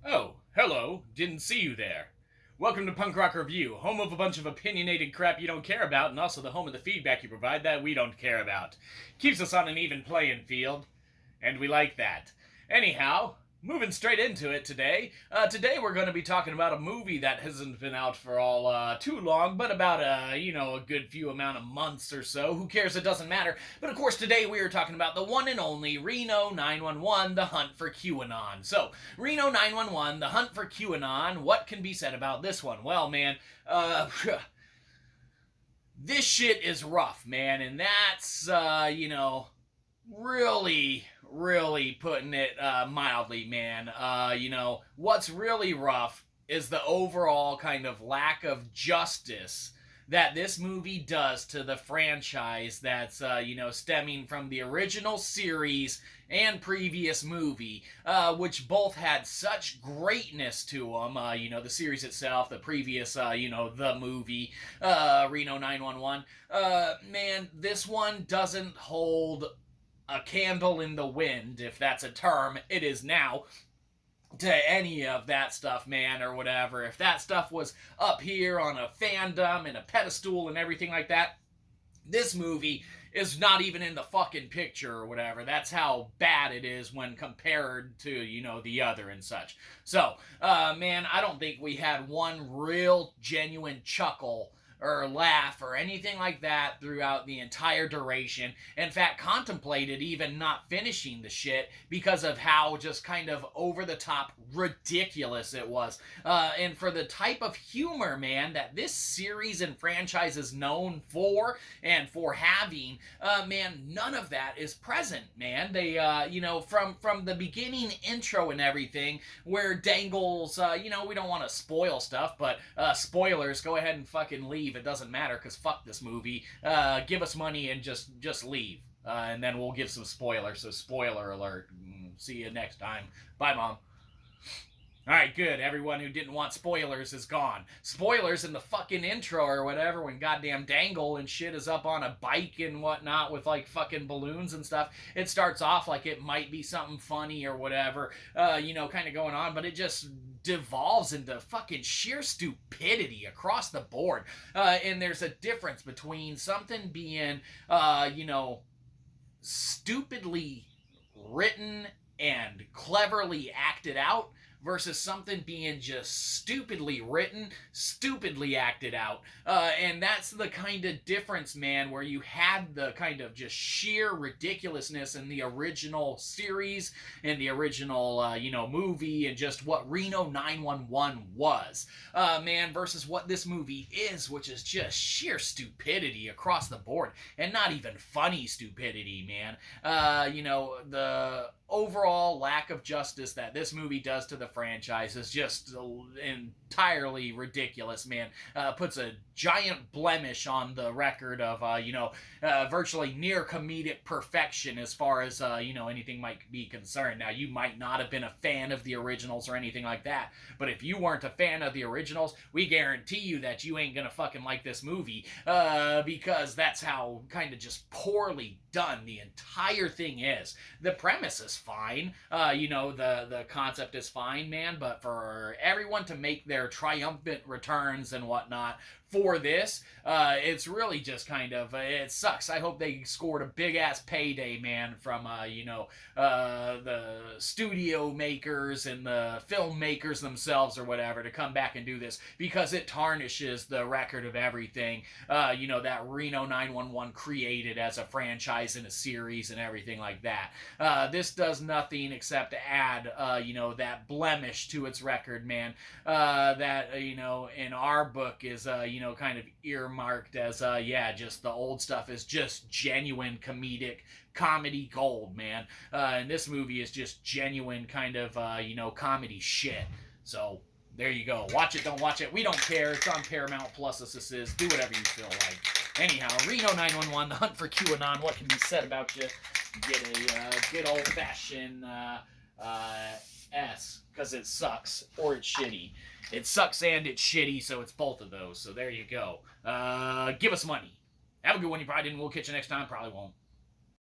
Oh, hello. Didn't see you there. Welcome to Punk Rock Review, home of a bunch of opinionated crap you don't care about, and also the home of the feedback you provide that we don't care about. Keeps us on an even playing field, and we like that. Anyhow, moving straight into it today. Today we're going to be talking about a movie that hasn't been out for all too long, but about a good few amount of months or so. Who cares? It doesn't matter. But of course, today we are talking about the one and only Reno 911: The Hunt for QAnon. So, Reno 911: The Hunt for QAnon. What can be said about this one? Well, man, this shit is rough, man, and that's really putting it mildly, man. What's really rough is the overall kind of lack of justice that this movie does to the franchise that's, stemming from the original series and previous movie, which both had such greatness to them. The series itself, the previous, the movie, Reno 911. Man, this one doesn't hold a candle in the wind, if that's a term. It is now, to any of that stuff, man, or whatever. If that stuff was up here on a fandom and a pedestal and everything like that, this movie is not even in the fucking picture or whatever. That's how bad it is when compared to, the other and such. So, man, I don't think we had one real genuine chuckle or laugh or anything like that throughout the entire duration. In fact, contemplated even not finishing the shit because of how just kind of over the top ridiculous it was. And for the type of humor, man, that this series and franchise is known for and for having, man, none of that is present, man. They, from the beginning intro and everything, where Dangles, we don't want to spoil stuff, but spoilers, go ahead and fucking leave. It doesn't matter, because fuck this movie. Give us money and just leave. And then we'll give some spoilers. So spoiler alert. See you next time. Bye, Mom. Alright, good. Everyone who didn't want spoilers is gone. Spoilers in the fucking intro or whatever, when goddamn Dangle and shit is up on a bike and whatnot with like fucking balloons and stuff. It starts off like it might be something funny or whatever, kind of going on, but it just devolves into fucking sheer stupidity across the board. And there's a difference between something being, stupidly written and cleverly acted out versus something being just stupidly written, stupidly acted out. And that's the kind of difference, man, where you had the kind of just sheer ridiculousness in the original series and the original, movie and just what Reno 911 was, man, versus what this movie is, which is just sheer stupidity across the board and not even funny stupidity, man. The overall lack of justice that this movie does to the franchise is just entirely ridiculous, man. Puts a giant blemish on the record of, virtually near comedic perfection as far as, anything might be concerned. Now, you might not have been a fan of the originals or anything like that, but if you weren't a fan of the originals, we guarantee you that you ain't gonna fucking like this movie, because that's how kind of just poorly done the entire thing is. The premise is fine, the concept is fine, man, but for everyone to make their triumphant returns and whatnot for this, it's really just kind of, it sucks. I hope they scored a big ass payday, man, from the studio makers and the filmmakers themselves or whatever to come back and do this, because it tarnishes the record of everything that Reno 911 created as a franchise and a series and everything like that. This does nothing except to add that blemish to its record, man, that in our book is kind of earmarked as just the old stuff is just genuine comedic comedy gold, man. And this movie is just genuine kind of comedy shit. So there you go. Watch it, don't watch it. We don't care. It's on Paramount Plus. This is. Do whatever you feel like. Anyhow, Reno 911, The Hunt for QAnon. What can be said about you? Get a good old-fashioned S, because it sucks, or it's shitty. It sucks and it's shitty, so it's both of those. So there you go. Give us money. Have a good one, you probably didn't. We'll catch you next time. Probably won't.